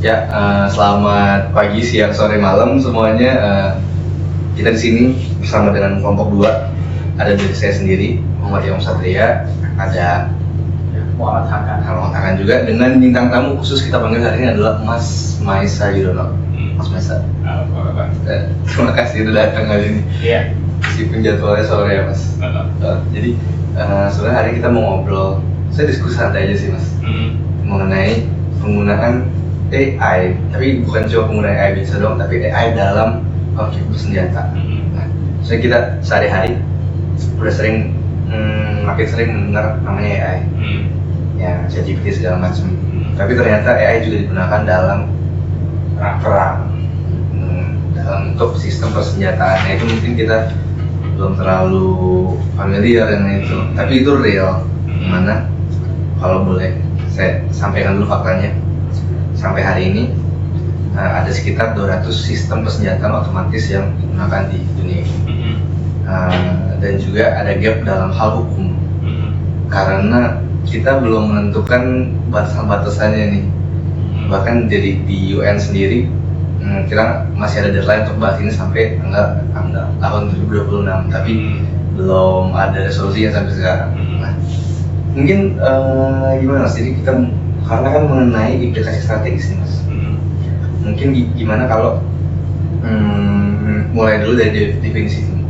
Ya, selamat pagi, siang, sore, malam semuanya. Kita di sini bersama dengan kelompok 2. Ada dari saya sendiri, Muhammad Imam Satria. Ada Muhammad Hakan juga. Dengan bintang tamu khusus kita panggil hari ini adalah Mas Maesa Yudono. Mas Maesa. Terima kasih sudah datang hari ini. Iya. Meskipun jadwalnya sore ya Mas. Jadi sebenarnya hari ini kita mau ngobrol. Saya diskusi santai aja sih Mas. Mengenai penggunaan AI, tapi bukan cuma penggunaan AI biasa doang, tapi AI dalam konflik bersenjata. Nah, so kita sehari-hari udah makin sering mendengar namanya AI, ya ChatGPT segala macam. Tapi ternyata AI juga digunakan dalam perang, dalam untuk sistem persenjataan. Nah, itu mungkin kita belum terlalu familiar dengan itu, tapi itu real. Dimana kalau boleh saya sampaikan dulu faktanya. Sampai hari ini ada sekitar 200 sistem persenjataan otomatis yang digunakan di dunia ini. Dan juga ada gap dalam hal hukum. Karena kita belum menentukan batasan-batasannya nih. Bahkan di UN sendiri kira masih ada deadline untuk bahas ini sampai tanggal tahun 2026, tapi belum ada resolusinya sampai sekarang. Nah, mungkin gimana Mas? Jadi kita karena kan mengenai implikasi strategis nih Mas. Mungkin gimana kalau mulai dulu dari definisi ini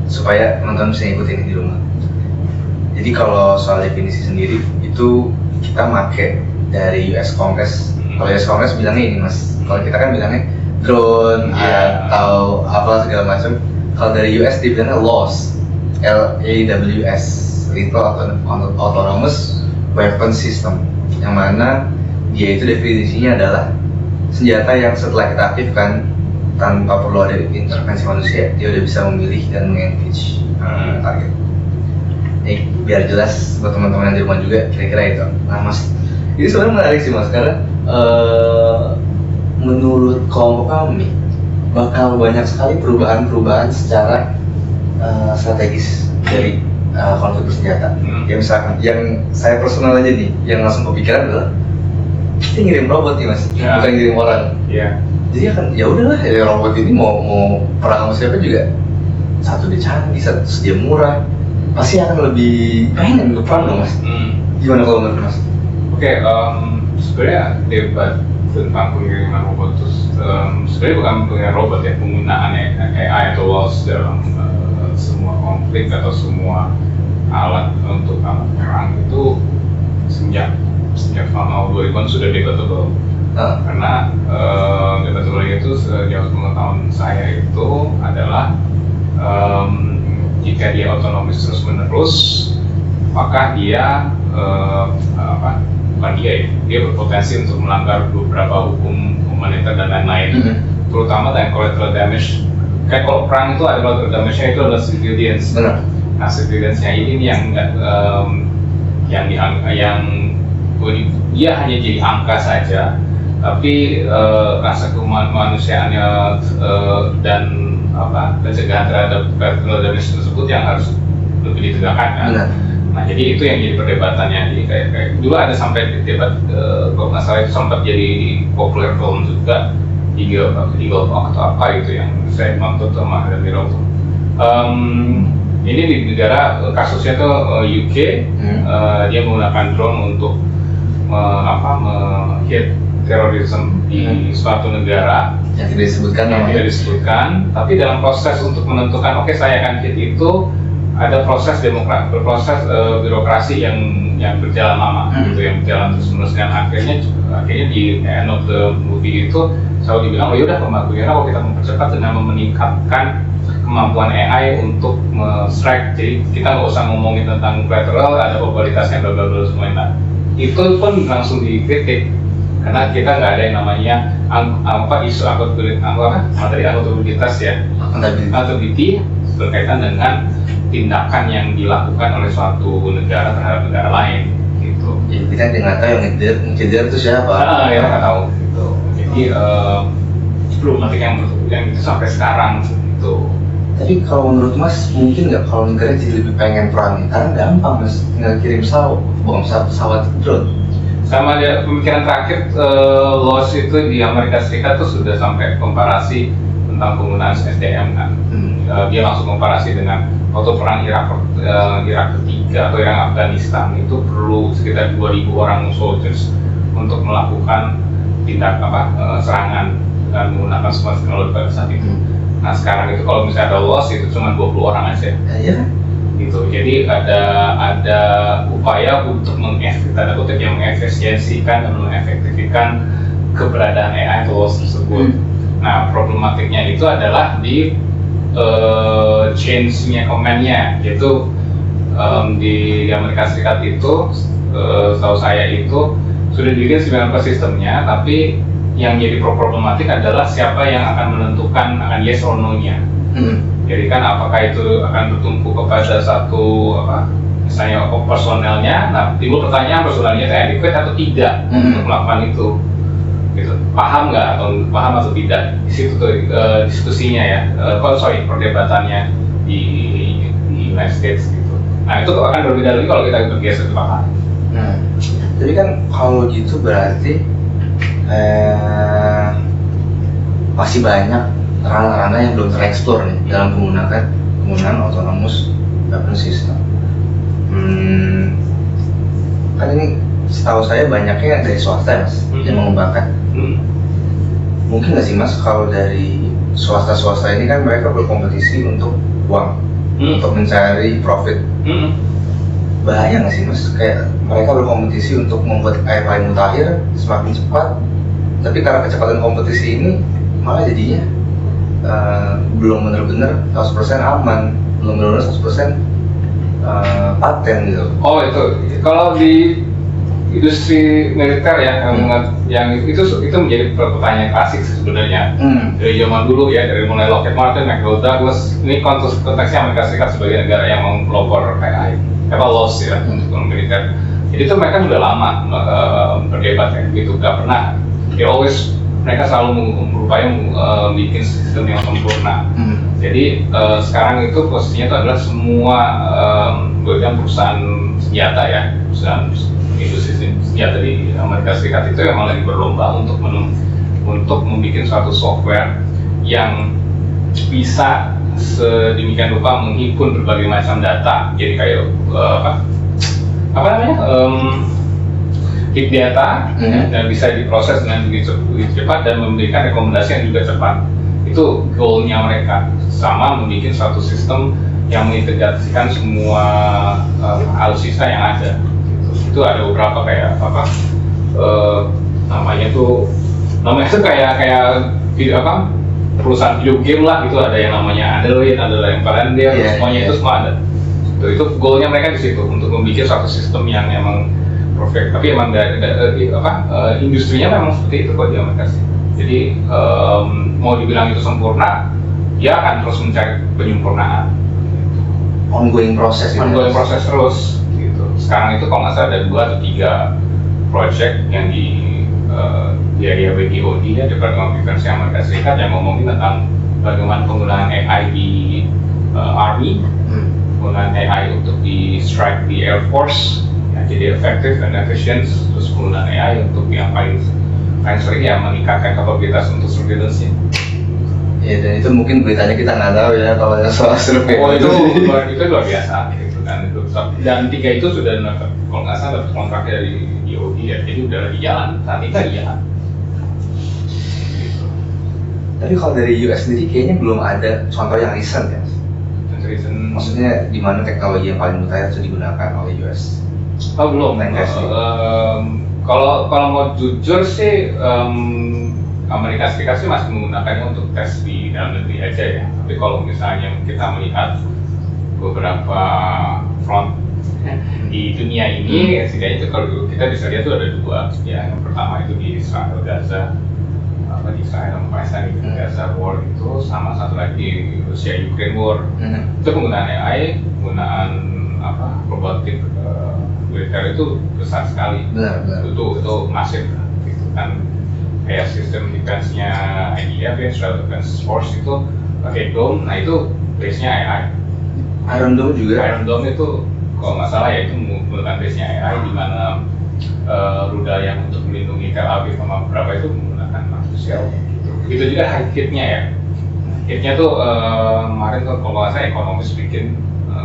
supaya penonton bisa ngikutin di rumah. Jadi kalau soal definisi sendiri itu kita pakai dari US Congress. Kalau US Congress bilangnya ini Mas. Kalau kita kan bilangnya drone atau apa segala macam. Kalau dari US dia bilangnya LAWS, LAWS, Lethal Autonomous Weapon System, yang mana dia itu definisinya adalah senjata yang setelah kita aktifkan tanpa perlu ada intervensi manusia, dia udah bisa memilih dan meng-engage target. Ini biar jelas buat teman-teman yang di rumah juga, kira-kira itu. Nah Mas, ini sebenarnya menarik sih Mas, karena menurut kelompok kami bakal banyak sekali perubahan-perubahan secara strategis dari konflik bersenjata. Ya misalkan yang saya personal aja nih, yang langsung kepikiran adalah kita ngirim robot nih Mas, bukan ngirim orang. Jadi akan ya udahlah, ya robot ini mau perang sama siapa juga, satu dia canggih, satu dia murah, pasti akan lebih pengen perang dong Mas. Gimana kalau menurut Mas? Oke, sebenarnya debat tentang pengiriman robot itu sebenarnya bukan pengiriman robot ya, penggunaan AI atau LAWS dalam semua konflik atau semua alat untuk alat perang itu sejak tahun 2000-an sudah debatable. Karena debatable itu sejauh pengetahuan saya itu adalah jika dia otonomis terus menerus, maka dia dia berpotensi untuk melanggar beberapa hukum humaniter dan lain-lain, terutama dengan collateral damage. Kayak kalau perang itu ada collateral damage-nya itu adalah civilians. Nah, civilians-nya ini yang dia hanya jadi angka saja, tapi rasa kemanusiaannya dan pencegahan terhadap collateral damage tersebut yang harus lebih ditegakkan kan. Nah, jadi itu yang jadi perdebatannya. Jadi kayak dulu ada sampai debat kalau nggak salah itu sempat jadi popular film juga di Gulf atau apa itu yang saya nonton sama Adam Mirau. Ini di negara kasusnya tuh UK, dia menggunakan drone untuk hit terorisme di suatu negara yang tidak disebutkan, tapi dalam proses untuk menentukan saya akan hit itu ada proses birokrasi yang berjalan lama, gitu, yang berjalan terus-menerus, dan akhirnya di end of the movie itu selalu dibilang yaudah bagaimana kalau kita mempercepat dengan meningkatkan kemampuan AI untuk strike. Jadi kita nggak usah ngomongin tentang collateral, ada probabilitasnya bla bla bla semuanya. Itu pun langsung dikritik karena kita nggak ada yang namanya isu materi akuntabilitas ya, accountability berkaitan dengan tindakan yang dilakukan oleh suatu negara terhadap negara lain gitu. Jadi kita nggak tahu yang ngejar itu siapa. Ya nggak tahu gitu. Jadi problematik yang itu sampai sekarang gitu. Tapi kalau menurut Mas mungkin nggak kalau negara jadi lebih pengen perang nih? Karena gampang Mas, tinggal kirim pesawat drone. Sama dia pemikiran terakhir Loss itu di Amerika Serikat tuh sudah sampai komparasi tentang penggunaan SDM kan. Dia langsung komparasi dengan waktu perang Irak ketiga atau Irak Afghanistan itu perlu sekitar 2.000 orang soldiers untuk melakukan serangan dengan menggunakan semua teknologi pada saat itu. Nah sekarang itu kalau misalnya ada loss itu cuma 20 orang aja. Iya. Gitu. Jadi ada upaya untuk mengefisiensikan dan mengefektifkan keberadaan AI atau loss tersebut. Nah problematiknya itu adalah di change-nya command-nya, yaitu di Amerika Serikat itu setahu saya itu sudah dibikin 9 sistemnya, tapi yang jadi problematik adalah siapa yang akan menentukan akan yes or no-nya. Jadi kan apakah itu akan bertumpu kepada satu misalnya personelnya, nah timbul pertanyaan personelnya itu adequate atau tidak untuk melakukan itu. Gitu. Paham atau tidak di situ tuh diskusinya ya, perdebatannya di United States gitu. Nah itu akan berbeda lagi kalau kita bergeser ke Pak. Jadi kan kalau gitu berarti masih banyak ranah-ranah yang belum tereksplor nih dalam penggunaan autonomous weapon system. Kan ini setahu saya banyaknya dari swasta mas yang mengembangkan. Mungkin nggak sih mas kalau dari swasta ini kan mereka berkompetisi untuk uang, untuk mencari profit. Bahaya nggak sih mas? Kayak mereka berkompetisi untuk membuat AI paling mutakhir semakin cepat, tapi karena kecepatan kompetisi ini malah jadinya belum benar-benar 100% aman, belum benar-benar 100% paten gitu. Oh itu, kalau di industri militer ya, yang itu menjadi pertanyaan klasik sebenarnya. Dari zaman dulu ya, dari mulai Lockheed Martin, McDonnell Douglas, ini konteksnya Amerika Serikat sebagai negara yang mempelopor AI, loss ya untuk militer. Jadi itu mereka sudah lama berdebat ya, gitu, nggak pernah. Mereka selalu berupaya bikin sistem yang sempurna. Jadi sekarang itu posisinya itu adalah semua perusahaan senjata ya, perusahaan industri senjata di Amerika Serikat itu memang lagi berlomba untuk membuat suatu software yang bisa sedemikian rupa menghimpun berbagai macam data. Jadi kayak big data dan bisa diproses dengan begitu cepat dan memberikan rekomendasi yang juga cepat. Itu goalnya mereka, sama membuat suatu sistem yang mengintegrasikan semua alutsista yang ada. Itu ada beberapa kayak namanya tuh kayak video perusahaan video game lah, itu ada yang namanya Android, ada yang Palantir, semuanya itu semua ada. Itu goalnya mereka di situ untuk membuat suatu sistem yang emang perfect. Tapi emang industrinya memang seperti itu kok di Amerika sih. Jadi mau dibilang itu sempurna, dia akan terus mencari penyempurnaan. Ongoing proses terus. Sekarang itu kalau nggak salah ada 2 atau 3 project yang di area BDOD ya, Departemen of Defense Amerika Serikat, yang ngomongin tentang bagaimana penggunaan AI di Army, penggunaan AI untuk di strike di Air Force, ya, jadi efektif dan efisien. Terus penggunaan AI untuk yang paling sering ya meningkatkan kapabilitas untuk surveillance-nya. Ya, dan itu mungkin beritanya kita nggak tahu ya kalau soal survei. Itu luar biasa gitu kan. Dan 3 itu sudah kalau nggak salah dapat kontrak dari DoD ya, jadi udah lagi jalan, saat ini lagi jalan. Gitu. Tapi kalau dari US sendiri kayaknya belum ada contoh yang recent ya. Maksudnya di mana teknologi yang paling mutakhir itu digunakan oleh US? Oh belum. Kalau mau jujur sih, Amerika Serikat sih masih menggunakannya untuk tes di dalam negeri aja ya. Tapi kalau misalnya kita melihat beberapa front di dunia ini, setidaknya itu kalau kita bisa lihat tuh ada 2 ya. Yang pertama itu di Israel Gaza, di Israel Palestina di Gaza War itu, sama satu lagi di Rusia Ukraine War. Itu penggunaan AI, penggunaan robotik militer itu besar sekali. Itu masif gitu kan. Kayak sistem defense-nya IDF ya, Israel Defense Force itu pakai dome, nah itu base-nya AI. Iron Dome juga? Iron Dome itu kalau nggak salah ya itu menggunakan base-nya AI, di mana rudal yang untuk melindungi Tel Aviv sama beberapa itu menggunakan manusia gitu. Begitu juga hitnya ya. Hitnya tuh kemarin tuh kalau nggak salah ekonomis bikin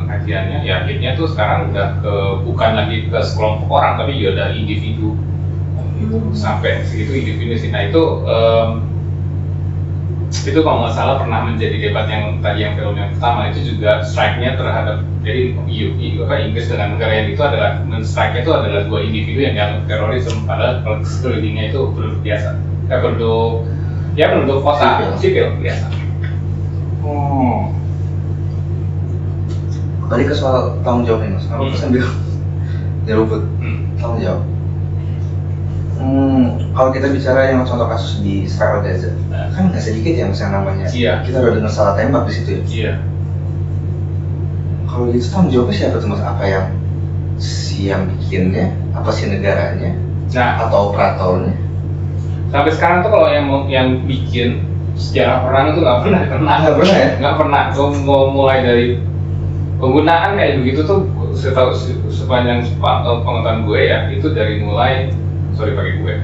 kajiannya, ya hitnya tuh sekarang udah bukan lagi ke sekelompok orang tapi juga ada individu gitu. Sampai segitu individu sih. Nah itu kalau nggak salah pernah menjadi debat yang tadi yang film yang pertama itu juga strike-nya terhadap jadi Inggris dengan negara yang itu adalah strike-nya itu adalah dua individu yang dianggap teroris padahal kalau sekelilingnya itu penduduk biasa, penduduk kota sipil biasa. Balik ke soal tanggung jawab ini mas, aku sambil nyeruput tanggung jawab. Kalau kita bicara yang contoh kasus di Israel Gaza, kan nggak sedikit ya mas yang namanya. Iya. Kita udah dengar salah tembak di situ ya. Iya. Kalau gitu tanggung jawabnya siapa tuh mas? Apa yang bikinnya? Apa si negaranya? Atau operatornya? Sampai sekarang tuh kalau yang bikin sejarah perang itu nggak pernah ya? Nggak pernah. Mau mulai dari penggunaan kayak begitu tuh sepanjang pengetahuan gue ya itu dari mulai pakai gue.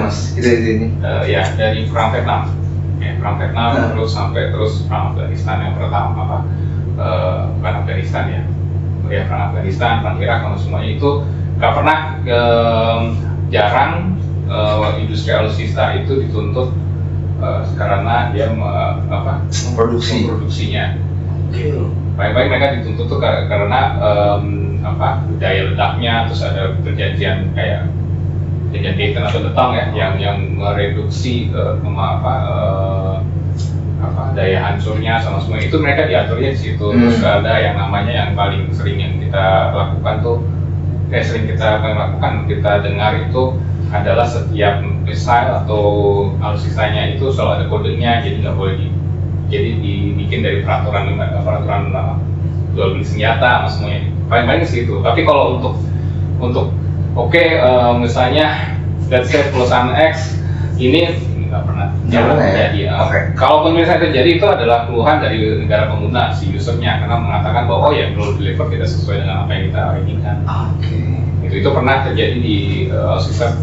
Mas, dari sini. Ya dari perang Vietnam. Terus sampai perang Afghanistan yang pertama bukan Afghanistan ya. Perang Afghanistan, perang Irak, semuanya itu nggak pernah jarang industri alutsista itu dituntut karena dia memproduksinya. Baik-baik mereka dituntut tuh karena daya ledaknya, terus ada perjanjian kayak perjanjian Dayton atau Dayton ya yang mereduksi daya hancurnya sama semua itu mereka diaturnya di situ. Terus ada yang namanya yang paling sering yang kita lakukan tuh kita dengar itu adalah setiap missile atau alutsistanya itu selalu ada kodenya, jadi nggak boleh dibikin dari peraturan jual beli senjata sama semuanya. Paling segitu. Tapi kalau untuk misalnya let's say perusahaan X ini nggak pernah terjadi. Kalaupun misalnya terjadi itu adalah keluhan dari negara pengguna si usernya karena mengatakan bahwa yang perlu deliver tidak sesuai dengan apa yang kita inginkan. Itu pernah terjadi di sistem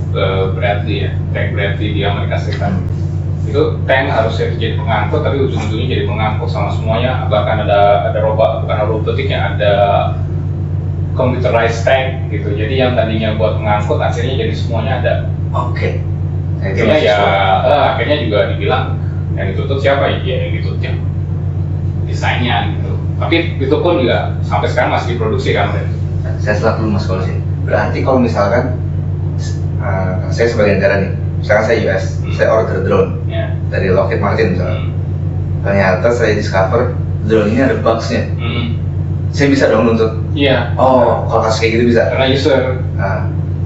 Bradley ya, tank Bradley di Amerika Serikat. Itu tank harusnya jadi pengangkut tapi ujung-ujungnya jadi pengangkut sama semuanya, bahkan ada robotiknya, ada computerized tank gitu. Jadi yang tadinya buat pengangkut akhirnya jadi semuanya ada. Akhirnya juga dibilang yang ditutup siapa ya yang ditutup desainnya gitu. Tapi itu pun juga sampai sekarang masih diproduksi kan. Saya selak dulu mas kalau sini. Berarti kalau misalkan saya sebagai negara nih, misalkan saya US, saya order drone dari Lockheed Martin misalnya. Ternyata saya discover drone ini ada bugs-nya. Saya bisa dong nuntut. Iya. Kalau kasus kayak gitu bisa. Karena user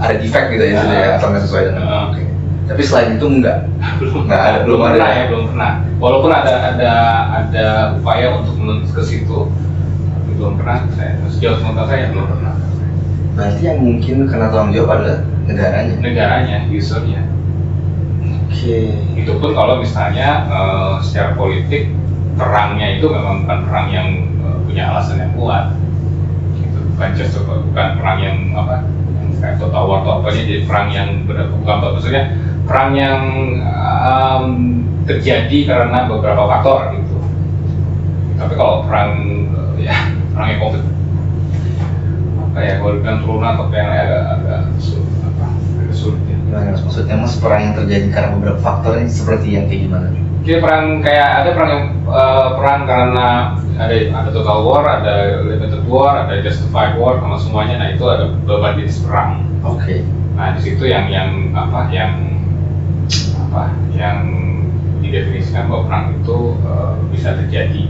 ada defect gitu ya, atau nggak sesuai dengan. Tapi selain itu belum ada. Walaupun ada upaya untuk menuntut ke situ, tapi belum pernah. Sejauh pengetahuan saya belum pernah. Berarti yang mungkin kena tanggung jawab adalah negaranya, usernya. Itu pun kalau misalnya secara politik perangnya itu memang bukan perang yang punya alasan yang kuat. Gitu. Bukan perang yang kayak total war atau apanya, jadi perang yang bukan maksudnya perang yang terjadi karena beberapa faktor gitu. Tapi kalau perang yang konflik kalau dengan turunan atau yang agak sulit ya. Gimana maksudnya mas, perang yang terjadi karena beberapa faktor ini seperti yang kayak gimana? Jadi ada perang karena ada total war, ada limited war, ada justified war, sama semuanya. Nah itu ada beberapa jenis perang. Nah di situ yang didefinisikan bahwa perang itu bisa terjadi.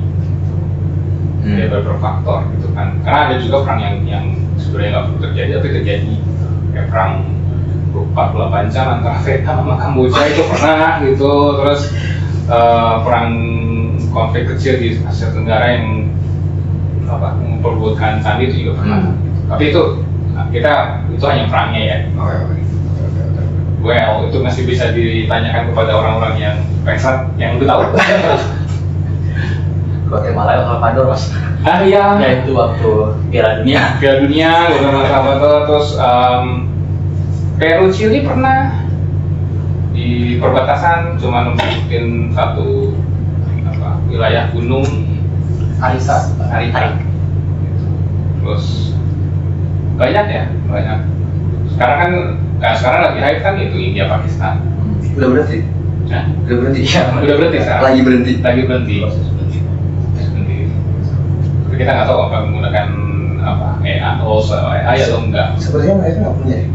Ada beberapa faktor gitu kan. Karena ada juga perang yang sebenarnya nggak perlu terjadi tapi terjadi. Kayak perang 48 jam antara Vietnam sama Kamboja itu pernah gitu. Terus perang konflik kecil di Asia Tenggara yang memperebutkan candi itu juga pernah. Tapi itu hanya perangnya ya. Well, itu masih bisa ditanyakan kepada orang-orang yang pengsat yang lebih tahu. Guatemala El Salvador mas. Iya. Ya itu waktu Piala Dunia. Terus Peru Chili pernah di perbatasan cuma nembukin satu wilayah gunung Arisa. Terus banyak. Sekarang lagi hype kan itu India Pakistan. Udah berhenti? Nah, Udah berhenti? iya, udah berhenti sekarang. Lagi berhenti? Lagi berhenti. Tapi kita nggak tahu apa menggunakan AI atau enggak. Sepertinya mereka nggak punya ya?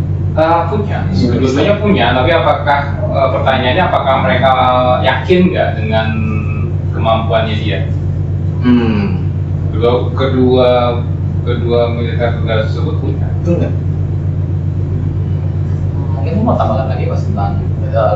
Punya, sebetulnya punya, tapi apakah pertanyaannya apakah mereka yakin nggak dengan kemampuannya dia? Kedua militer negara tersebut punya. Betul nggak? Mungkin mau tambahkan lagi Mas tentang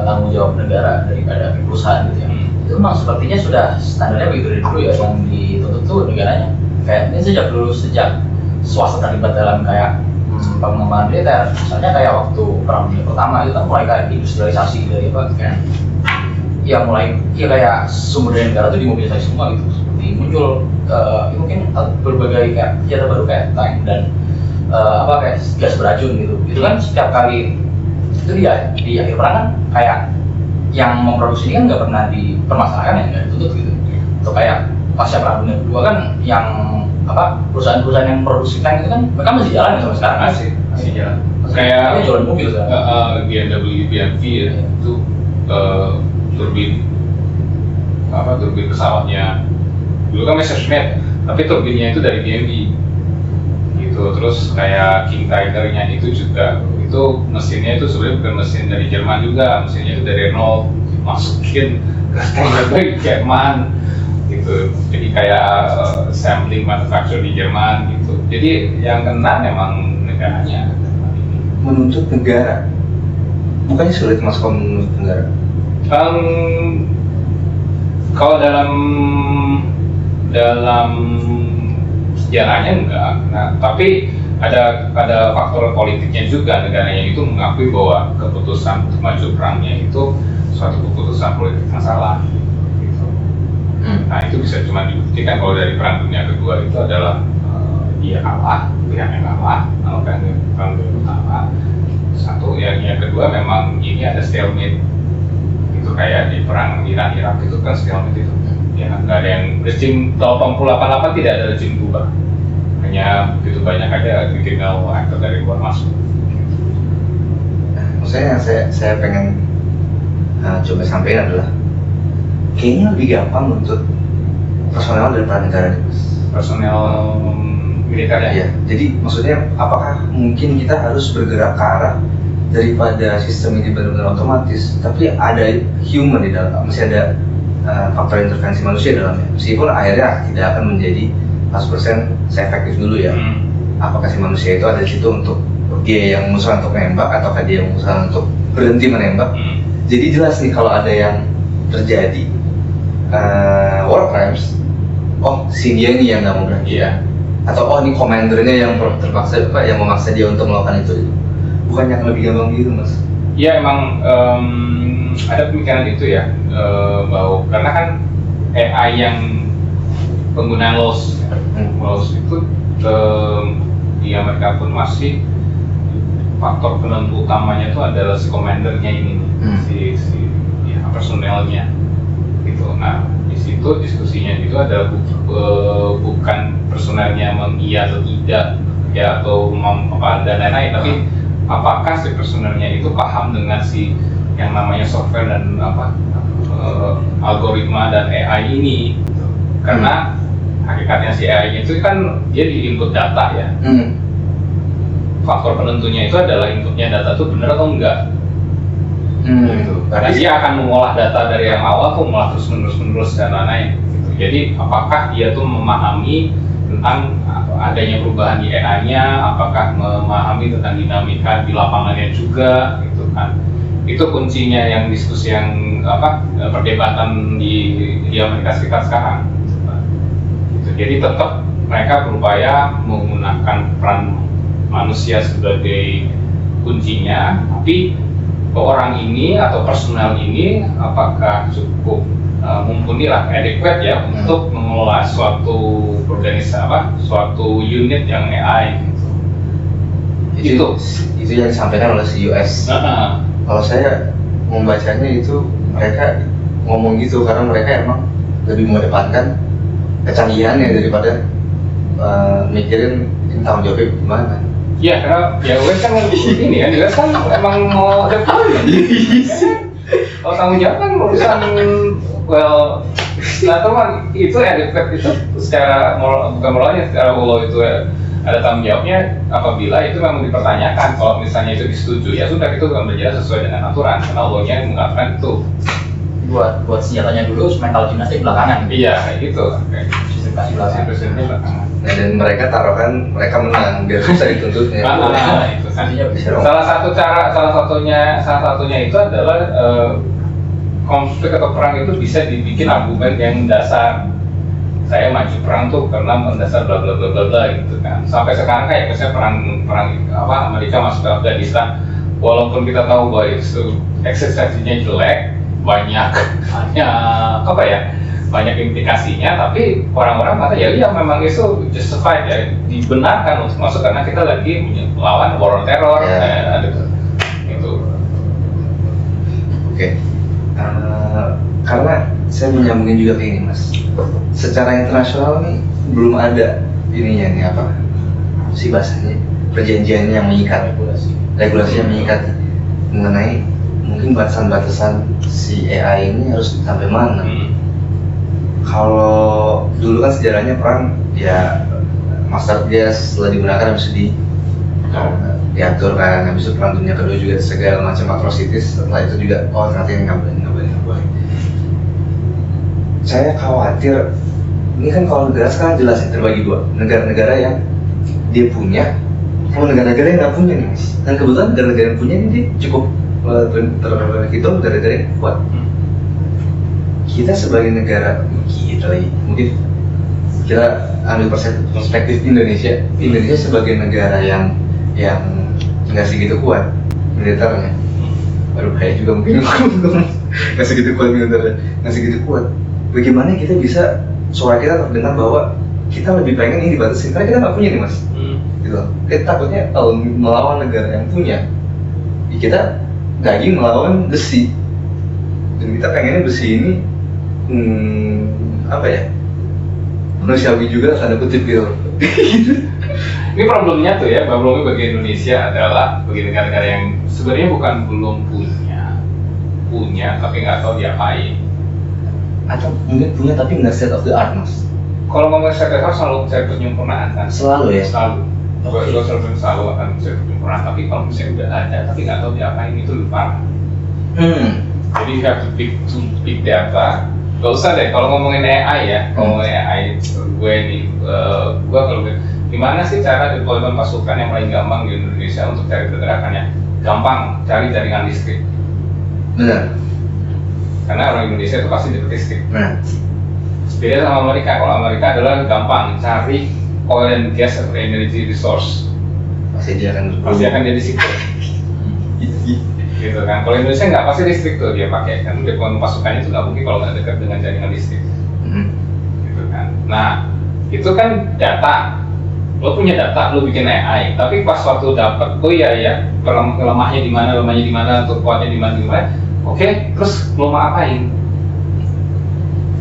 tanggung jawab negara daripada perusahaan gitu ya. Itu memang sepertinya sudah standarnya begitu dari dulu ya, yang dituntut tuh negaranya. Kayak ini sejak swasta terlibat dalam kayak pengembangan militer, misalnya kayak waktu perang dunia pertama itu kan mulai kayak industrialisasi dari kayak ya mulai kayak sumber daya negara itu dimobilisasi semua gitu, seperti muncul mungkin berbagai kayak senjata baru kayak tank dan kayak gas beracun gitu. Itu kan setiap kali itu dia di akhir perang kan kayak yang memproduksi ini kan nggak pernah dipermasalahkan ya, nggak dituntut gitu. Atau kayak pasca perang dunia kedua kan yang perusahaan-perusahaan yang produksi tank itu kan mereka masih jalan ya sampai sekarang. Masih jalan. Kayak jualan mobil sekarang. BMW ya, itu turbin pesawatnya dulu kan Messerschmitt, tapi turbinnya itu dari BMW gitu. Terus kayak King Tiger-nya itu juga, itu mesinnya itu sebenarnya bukan mesin dari Jerman juga, mesinnya itu dari Renault, masukin ke tank dari Jerman gitu. Jadi kayak sampling manufacture di Jerman gitu. Jadi yang kena memang negaranya. Menuntut negara? Bukannya sulit Mas kalau menuntut negara? Kalau dalam sejarahnya enggak, tapi ada faktor politiknya juga. Negaranya itu mengakui bahwa keputusan untuk maju perangnya itu suatu keputusan politik yang salah. Gitu. Nah itu bisa cuma dibuktikan kalau dari perang dunia kedua itu adalah dia kalah, pihak yang kalah, kalau perang dunia pertama. Satu, yang kedua memang ini ada stalemate. Itu kayak di perang Iran-Irak itu kan stalemate itu. Ya nggak ada yang rezim tahun 88 tidak ada rezim berubah. Hanya begitu banyak aja ditinggal aktor dari luar masuk. Maksudnya yang saya pengen coba sampaikan adalah kayaknya lebih gampang untuk personel daripada negara nih, Mas. Personel militer ya? Iya, jadi maksudnya apakah mungkin kita harus bergerak ke arah daripada sistem ini benar-benar otomatis, tapi ada human di dalam, masih ada faktor intervensi manusia dalamnya, meskipun akhirnya tidak akan menjadi 100% seefektif dulu ya. Apakah si manusia itu ada di situ untuk dia yang berusaha untuk menembak ataukah dia yang berusaha untuk berhenti menembak? Jadi jelas nih kalau ada yang terjadi war crimes, oh si dia nih yang nggak mau berhenti ya, atau oh ini komandernya yang terpaksa yang memaksa dia untuk melakukan itu. Bukannya yang lebih gampang gitu, Mas? Iya emang ada pemikiran itu ya, bahwa karena kan AI yang penggunaan laws itu di Amerika pun masih faktor penentu utamanya itu adalah si komandernya ini, si personelnya gitu. Nah di situ diskusinya itu adalah bukan personelnya iya atau tidak ya, atau dan lain-lain, tapi apakah si personelnya itu paham dengan si yang namanya software dan algoritma dan AI ini gitu. Karena hakikatnya si AI itu kan dia di input data ya. Faktor penentunya itu adalah inputnya data itu benar atau enggak. Gitu. Karena dia akan mengolah data dari yang awal tuh malah terus menerus dan lain-lain gitu. Jadi apakah dia tuh memahami tentang adanya perubahan di AI-nya, apakah memahami tentang dinamika di lapangannya juga gitu kan. Itu kuncinya yang diskusi yang perdebatan di Amerika Serikat sekarang gitu. Jadi tetap mereka berupaya menggunakan peran manusia sebagai kuncinya, tapi orang ini atau personel ini apakah cukup mumpuni lah, adequate ya untuk mengelola suatu organisasi suatu unit yang AI gitu. Itu yang disampaikan oleh si US. Kalau saya membacanya itu mereka ngomong gitu karena mereka emang lebih mengedepankan kecanggihannya daripada mikirin tanggung jawabnya gimana. Iya, karena ya US kan ini ya, US kan emang mau deployment. Kalau tanggung jawab kan urusan itu itu secara bukan moralnya, secara law itu ada tanggung jawabnya apabila itu memang dipertanyakan. Kalau misalnya itu disetujui, ya sudah, itu berjalan sesuai dengan aturan karena law-nya mengatakan itu. Buat senjatanya dulu, mental gimnastik belakangan. Iya, kayak gitu. Sistem kasih belakangan. Nah, dan mereka taruhkan mereka menang biar bisa dituntutnya. Itu kan. Salah satunya itu adalah konflik atau perang itu bisa dibikin argumen yang dasar. Saya maju perang tuh karena mendasar bla bla bla bla bla gitu kan. Sampai sekarang kayak misalnya perang Amerika masuk ke Afghanistan, walaupun kita tahu bahwa itu eksistensinya jelek, banyak banyak implikasinya, tapi orang-orang kata ya memang itu justified ya, dibenarkan untuk masuk karena kita lagi melawan war on terror. Itu. Oke. Karena saya menyambungin juga ke ini Mas, secara internasional nih belum ada ininya nih si bahasanya, perjanjiannya yang mengikat, regulasi yang mengikat mengenai mungkin batasan-batasan si AI ini harus sampai mana. Kalau dulu kan sejarahnya perang ya master dia setelah digunakan habis diatur kan, habis itu perang dunia kedua juga segala macam atrocities, setelah itu juga ternyata ini nggak boleh. Saya khawatir ini kan kalau negara sekarang jelas ya terbagi dua, negara-negara yang dia punya sama negara-negara yang nggak punya nih, dan kebetulan negara-negara yang punya ini dia cukup terhitung negara-negara yang kuat. Kita sebagai negara mungkin kita ambil perspektif Indonesia sebagai negara yang nggak segitu kuat militernya, baru kayak juga mungkin nggak segitu kuat militernya, nggak segitu kuat. Bagaimana kita bisa suara kita terdengar bahwa kita lebih pengen ini dibatasin karena kita nggak punya nih Mas. Gitu. Kita takutnya kalau melawan negara yang punya, kita daging melawan besi, dan kita pengennya besi ini manusiawi juga tanda kutip gitu. Ini problemnya tuh ya, problemnya bagi Indonesia adalah bagi negara-negara yang sebenarnya bukan belum punya tapi nggak tahu diapain, atau mungkin punya tapi nggak state of the art Mas. Kalau ngomong state of the art selalu cari penyempurnaan kan? Selalu ya? Selalu. Gue selalu akan cari penyempurnaan, tapi kalau misalnya udah ada tapi nggak tahu diapain itu lebih parah. Jadi you have to big data. Gak usah deh, kalau ngomongin AI ya, gue kalau gimana sih cara deployment pasukan yang paling gampang di Indonesia untuk cari pergerakannya? Gampang, cari jaringan listrik. Benar. Karena orang Indonesia itu pasti di listrik. Benar. Beda sama Amerika. Kalau Amerika adalah gampang cari oil and gas atau energy resource. Pasti akan jadi situ. Gitu kan. Kalau Indonesia nggak pasti listrik tuh dia pakai, kan deployment pasukannya itu nggak mungkin kalau nggak dekat dengan jaringan listrik. Gitu kan. Nah itu kan data. Lo punya data, lo bikin AI, tapi pas waktu dapat, lemahnya di mana, untuk kuatnya di mana, oke, terus lo mau apain?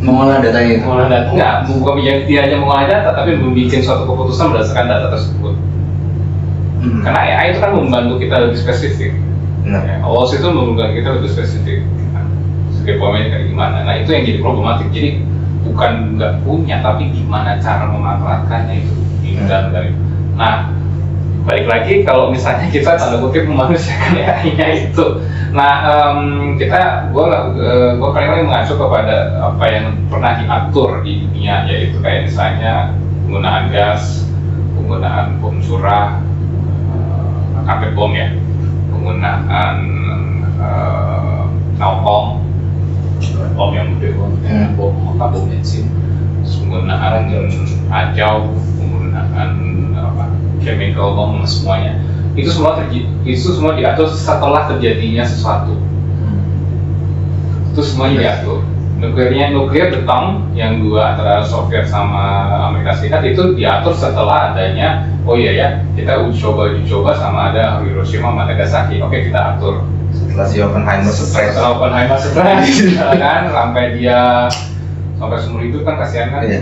Mengolah datanya itu? Mengolah data, nggak, bukan dia hanya mengolah data, tapi membuat suatu keputusan berdasarkan data tersebut. Karena AI itu kan membantu kita lebih spesifik. OWASP itu membantu kita lebih spesifik. Sebagai pemain kayak gimana? Nah itu yang jadi problematik. Jadi bukan nggak punya, tapi gimana cara memanfaatkannya itu. Nah, balik lagi kalau misalnya kita tanda kutip memanusiakan AI-nya itu. Nah, gue paling mengacu kepada apa yang pernah diatur di dunia, yaitu kayak misalnya penggunaan gas, penggunaan bom curah, karpet bom ya, penggunaan naukom, bom yang gede, bom bensin, penggunaan ajau, penggunaan chemical bomb, semuanya itu semua diatur setelah terjadinya sesuatu. Itu semuanya diatur. nuklir betong yang dua antara Soviet sama Amerika Serikat itu diatur setelah adanya kita uji coba sama ada Hiroshima sama Nagasaki. Oke, kita atur Setelah si Oppenheimer stres. kan sampai dia sampai seumur hidup kan kasihan kan. Iya.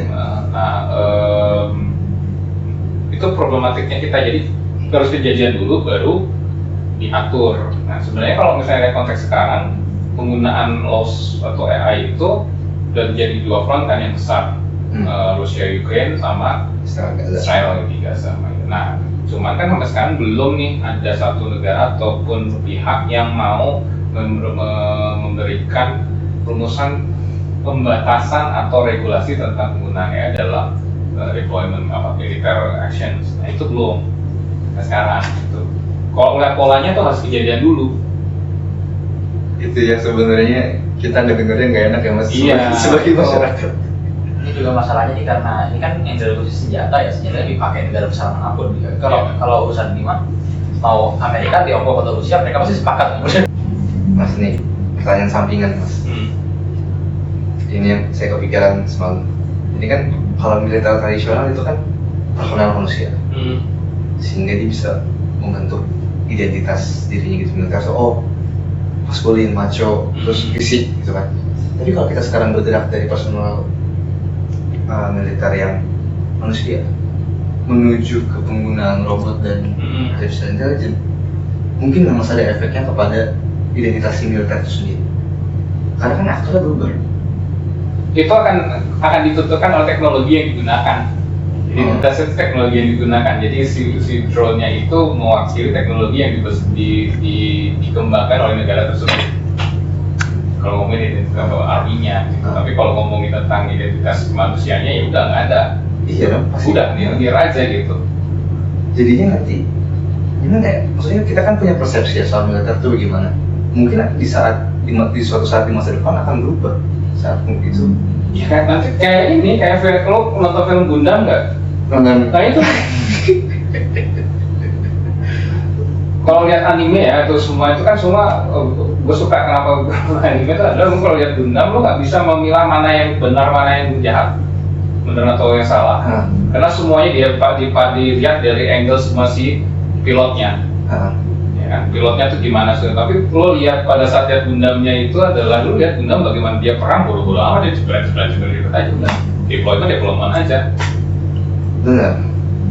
Itu problematiknya kita, jadi terus kejadian dulu baru diatur. Nah sebenarnya kalau misalnya konteks sekarang penggunaan LOS atau AI itu udah jadi dua front kan yang besar, Rusia Ukraine sama Israel di Gaza. Nah cuman kan sampai sekarang belum nih ada satu negara ataupun pihak yang mau memberikan rumusan pembatasan atau regulasi tentang penggunaan AI dalam deployment military actions. Nah itu belum. Nah sekarang itu kalau ngeliat polanya tuh harus kejadian dulu. Itu ya sebenarnya kita dengarnya nggak enak ya mas. Iya. Sebagai masyarakat. Ini juga masalahnya nih karena ini kan yang dari posisi senjata ya, senjata dipakai negara besar manapun. Kalau urusan ini mah mau Amerika, Tiongkok atau Rusia, mereka pasti sepakat. Mas nih pertanyaan sampingan mas. Ini yang saya kepikiran semalam. Ini kan kalau militer tradisional itu kan personal manusia, sehingga dia bisa membentuk identitas dirinya gitu. Militer maskulin, macho, terus fisik gitu kan. Tapi kalau kita sekarang bergerak dari personal militer yang manusia menuju ke penggunaan robot dan artificial intelligence, mungkin nggak ada efeknya kepada identitas si militer itu sendiri. Karena kan aktornya berubah. Itu akan ditentukan oleh teknologi yang digunakan. Identitas itu teknologi yang digunakan. Jadi si drone-nya itu mewakili teknologi yang dikembangkan oleh negara tersebut. Kalau ngomongin identitas arminya, gitu. Tapi kalau ngomongin tentang identitas manusianya ya udah nggak ada. Iya dong. Udah dia raja gitu. Jadinya nanti gimana ya? Maksudnya kita kan punya persepsi ya soal militer itu bagaimana? Mungkin di suatu saat di masa depan akan berubah saat itu. Ya kan nanti kayak lo nonton film Gundam nggak? Nonton. Nah itu kalau lihat anime ya itu semua itu kan semua gue suka kenapa anime itu adalah kalau lihat Gundam lo nggak bisa memilah mana yang benar mana yang jahat, benar atau yang salah. Karena semuanya dilihat dari angle semua si pilotnya. Kan, pilotnya tuh gimana sih? Tapi lo lihat pada saat lihat Gundamnya itu adalah lo lihat Gundam bagaimana dia perang buru-buru amat, dia jebret aja udah deployment aja. Benar.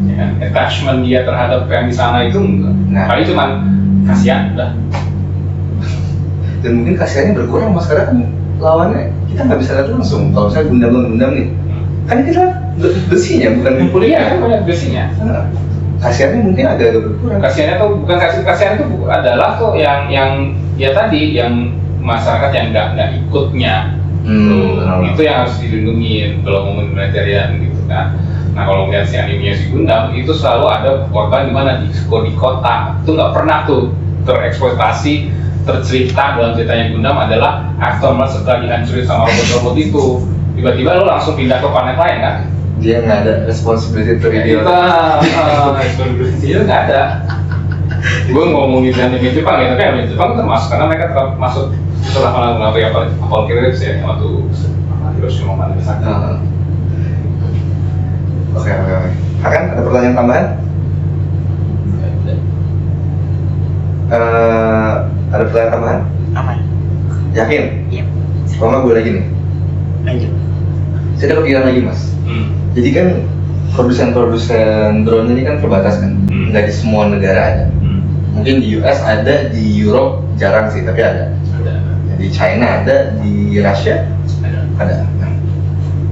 Ya kan? Attachment dia terhadap yang di sana itu enggak. Kali cuman kasihan udah. Dan mungkin kasihannya berkurang mas, karena kan lawannya kita nggak bisa lihat langsung. Kalau saya Gundam nih, kan kita besinya bukan kuliah kan banyak besinya. Kasihannya mungkin agak berkurang. Kasihannya tuh bukan kasihan itu adalah tuh yang ya tadi yang masyarakat yang nggak ikutnya. Itu yang harus dilindungi kalau ngomongin militarian gitu kan. Nah kalau ngeliat si animenya si Gundam itu selalu ada korban di mana di kota itu nggak pernah tuh tereksploitasi tercerita dalam ceritanya Gundam adalah aftermath setelah dihancurin sama robot-robot itu tiba-tiba lo langsung pindah ke planet lain kan. Dia nggak ada responsibility to itu nggak ada. Gue ngomongin anime Jepang ya, tapi anime Jepang termasuk karena mereka termasuk setelah Apocalypse ya waktu Hiroshima dan Nagasaki. Oke. Akan ada pertanyaan tambahan? Ada pertanyaan tambahan? Aman. Yakin? Iya. Kalau nggak gue lagi nih. Lanjut. Saya ada kepikiran lagi mas. Jadi kan produsen drone ini kan terbatas kan, nggak di semua negara ada. Mungkin di US ada, di Europe jarang sih tapi ada. Di China ada, di Rusia ada. Nah,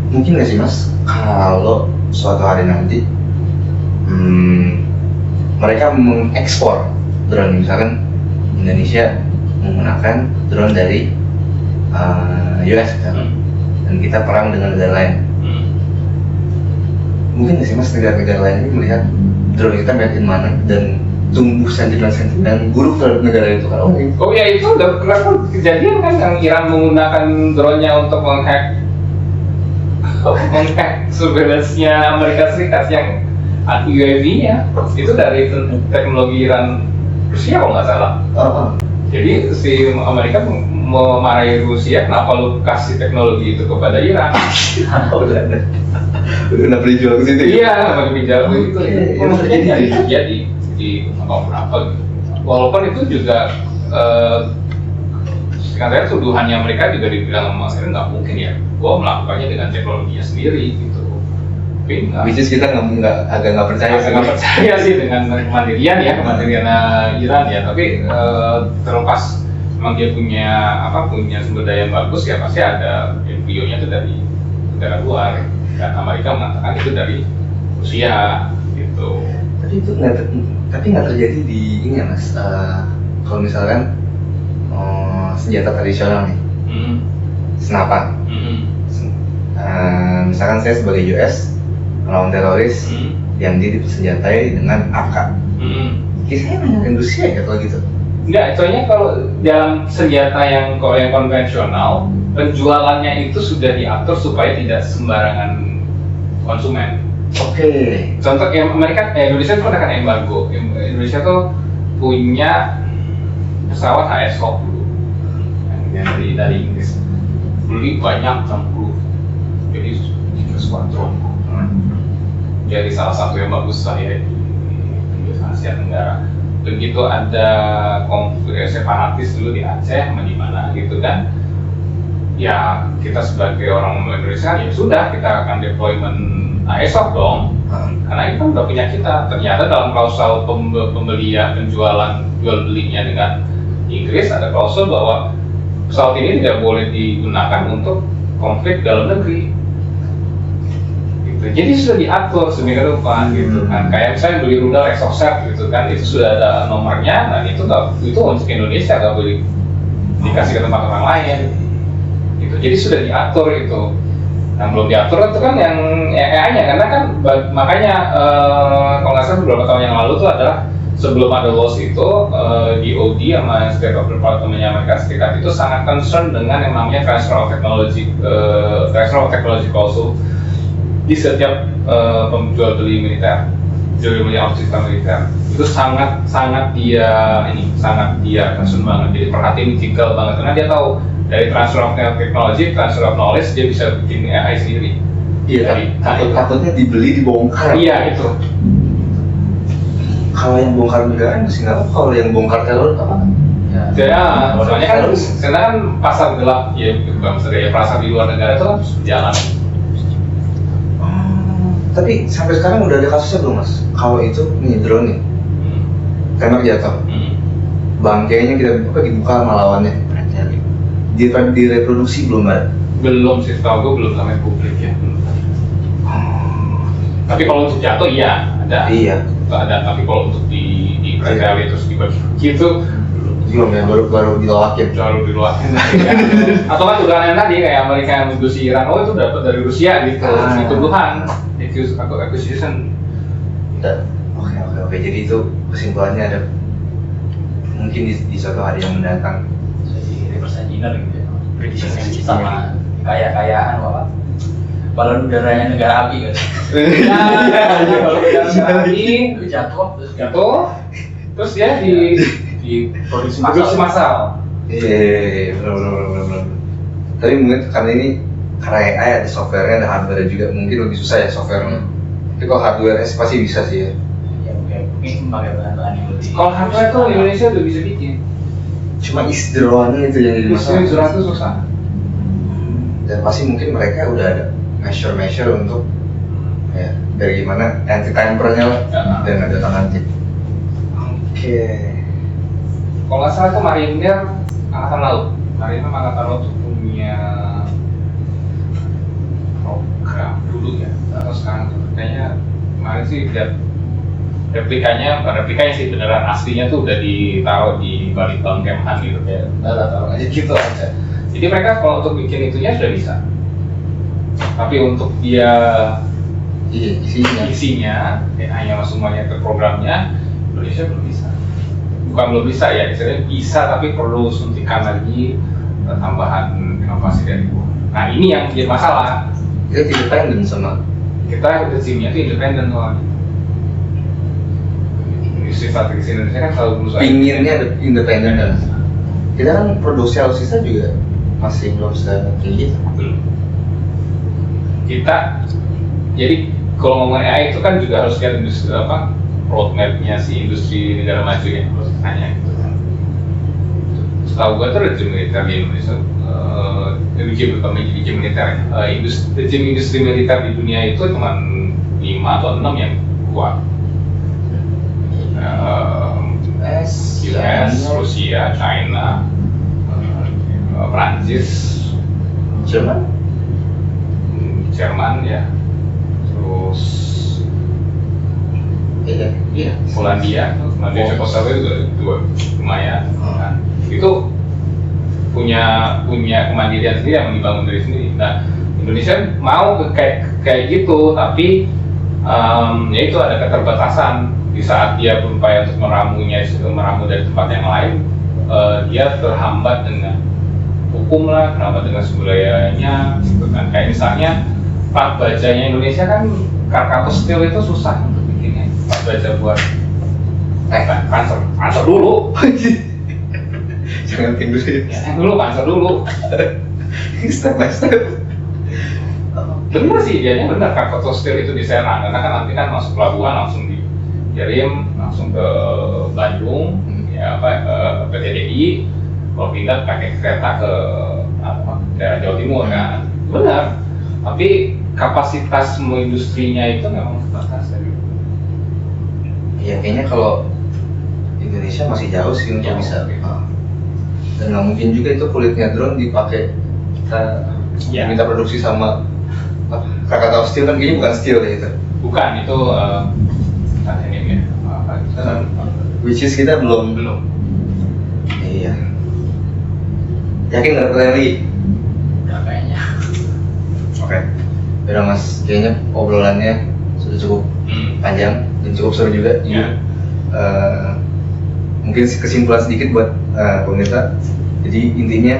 mungkin nggak sih mas kalau suatu hari nanti mereka mengekspor drone, misalkan Indonesia menggunakan drone dari US kan, dan kita perang dengan negara lain. Mungkin nggak sih mas negara-negara lain ini melihat drone kita made in mana dan tumbuh sentimen buruk terhadap negara itu kan? Oh ya itu udah kenapa kejadian kan yang Iran menggunakan drone-nya untuk menghack surveillance-nya Amerika Serikat yang UAV-nya itu dari teknologi Iran Rusia kalau nggak salah. Jadi si Amerika memarahi Rusia, kenapa lu kasih teknologi itu kepada Iran? Oh, udah berjuang ke situ. Iya, kenapa dipinjam itu? Itu terjadi di tahun berapa gitu. Walaupun itu juga katanya tuduhannya mereka juga dibilang sama Iran nggak mungkin ya, gua melakukannya dengan teknologinya sendiri gitu. Tapi bisnis kita agak nggak percaya sih dengan kemandirian Iran ya, tapi terlepas memang dia punya sumber daya yang bagus ya, pasti ada videonya itu dari negara luar dan Amerika mengatakan itu dari Rusia gitu. Tapi nggak terjadi di ini ya Mas, kalau misalkan senjata tradisional nih, senapan. Misalkan saya sebagai US melawan teroris yang disenjatai dengan AK. Kisahnya dengan Rusia ya kalau gitu? Enggak, soalnya kalau dalam senjata yang konvensional, penjualannya itu sudah diatur supaya tidak sembarangan konsumen. Oke. Contoh Indonesia itu kan embargo. Indonesia tuh punya pesawat HS Hawk dulu yang dari Inggris, beli banyak 60, jadi 3 skuadron. Jadi salah satu yang bagus lah ya di Asia Tenggara. Begitu ada konflik separatis dulu di Aceh, di mana gitu kan, ya kita sebagai orang Indonesia ya sudah, kita akan deployment AESOC dong, karena itu kan udah punya kita. Ternyata dalam klausul pembelian jual belinya dengan Inggris ada klausul bahwa pesawat ini tidak boleh digunakan untuk konflik dalam negeri. Gitu. Jadi sudah diatur sedemikian rupa gitu kan. Kayak misalnya beli rudal Exocet gitu kan, itu sudah ada nomornya, dan itu untuk Indonesia nggak boleh dikasih ke tempat orang lain. Gitu. Jadi sudah diatur itu. Yang belum diatur itu kan yang AI-nya, karena kan makanya kalau nggak salah beberapa tahun yang lalu tuh adalah sebelum ada laws itu, DoD sama State of Department Amerika Serikat itu sangat concern dengan yang namanya transfer of technology also di setiap penjual beli militer, jual beli alutsista militer itu sangat dia concern banget, jadi perhatian detail banget, karena dia tahu dari transfer of technology, transfer of knowledge dia bisa bikin AI sendiri. Iya, takutnya dibeli dibongkar. Iya itu. Kalau yang bongkar negara masih nggak apa, kalau yang bongkar teror apa? Ya, soalnya kan karena kan pasar gelap ya, pasar di luar negara itu kan berjalan. Tapi sampai sekarang udah ada kasusnya belum Mas? Kalau itu nih drone nih, tembak jatuh, bangkainya kita dibuka sama lawannya, direproduksi belum ada? Belum sih, tahu gue belum sampai publik ya. Tapi kalau untuk jatuh iya ada. Iya. Ada, tapi kalau untuk di PTW terus dibagi gitu belum ya, baru diloakin. Atau kan dugaan tadi kayak Amerika yang menuduh Iran, oh itu dapat dari Rusia gitu, tuduhan, accusation. Oke, jadi itu kesimpulannya ada mungkin di suatu hari yang mendatang. Jadi reverse engineer gitu ya, prediksi sama kaya-kayaan Bapak. Balon udaranya negara api kan? Iya, balon udara api jatuh, terus dia di produksi massal. Iya, benar. Tapi mungkin karena AI ada software-nya, ada hardware juga, mungkin lebih susah ya software-nya. Tapi kalau hardware-nya pasti bisa sih ya. Ya mungkin pakai bahan-bahan yang lebih. Kalau hardware tuh Indonesia udah bisa bikin. Cuma istilahnya itu yang jadi masalah. Istilah itu susah. Dan pasti mungkin mereka udah ada measure untuk ya dari gimana anti-tampernya lah, dan ada tangan tip. Oke. Kalau nggak salah itu Marinir Angkatan Laut. Marinir Angkatan Laut tuh punya program dulu ya. Atau sekarang tuh kayaknya kemarin sih lihat replikanya sih beneran, aslinya tuh udah ditaruh di Balitbang Kemhan gitu ya. Taruh aja gitu aja. Jadi mereka kalau untuk bikin itunya sudah bisa. Tapi untuk dia isinya hanya semuanya ke programnya, Indonesia belum bisa. Bukan belum bisa ya, istilahnya bisa tapi perlu suntikan lagi tambahan inovasi dari luar. Nah ini yang jadi masalah. Kita independen sama kita rezimnya itu independen soalnya. Industri strategis Indonesia kan selalu berusaha. pinginnya ada independen kan. kita kan produksi alutsista juga masih belum setinggi. Belum. Kita jadi kalau ngomongin AI itu kan juga harus lihat industri roadmap-nya si industri negara maju ya, harus tanya gitu kan. Setahu gua tuh rejim militer di Indonesia, rejim militer, rejim industri militer di dunia itu cuma 5 atau 6 yang kuat. US, Rusia, China, Prancis, Jerman ya, terus Polandia, Czechoslovakia juga lumayan. Kan. Itu punya kemandirian sendiri yang dibangun dari sendiri. Nah, Indonesia mau kayak gitu, tapi ya itu ada keterbatasan di saat dia berupaya untuk meramu dari tempat yang lain, dia terhambat dengan hukum lah, terhambat dengan sumber dayanya, gitu kan. Kayak misalnya plat bajanya Indonesia kan Krakatau Steel itu susah untuk bikinnya, plat baja buat kanser dulu. Jangan pindah dulu. Kanser dulu. Step by step. Bener sih, dianya bener Krakatau Steel itu diserang, karena kan nanti kan masuk pelabuhan langsung dikirim langsung ke Bandung, PT DI, kalau pindah pakai kereta ke daerah Jawa Timur kan, benar. Tapi kapasitas semua industrinya itu memang terbatas. Ya kayaknya kalau Indonesia masih jauh sih untuk bisa. Dan nggak mungkin juga itu kulitnya drone dipakai kita produksi sama Krakatau Steel kan kayaknya bukan steel ya itu. Bukan, itu titanium ya. Which is kita belum. Iya. Yakin nggak percaya lagi? Nggak kayaknya. Oke. Udah mas, kayaknya obrolannya sudah cukup panjang dan cukup seru juga. Iya. Mungkin kesimpulan sedikit buat pemirsa. Jadi intinya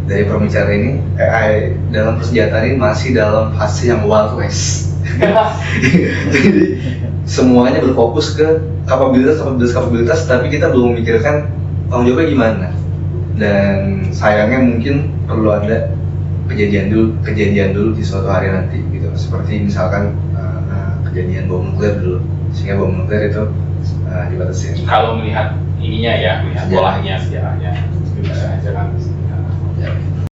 dari pembicaraan ini, AI dalam persenjataan ini masih dalam fase yang wild west. Jadi semuanya berfokus ke kapabilitas, tapi kita belum memikirkan tanggung jawabnya gimana. Dan sayangnya mungkin perlu ada kejadian dulu di suatu hari nanti gitu. Seperti misalkan kejadian bom nuklir dulu, sehingga bom nuklir itu dibatasi. Kalau melihat ininya ya, melihat polanya, sejarahnya, bisa aja kan. Ya.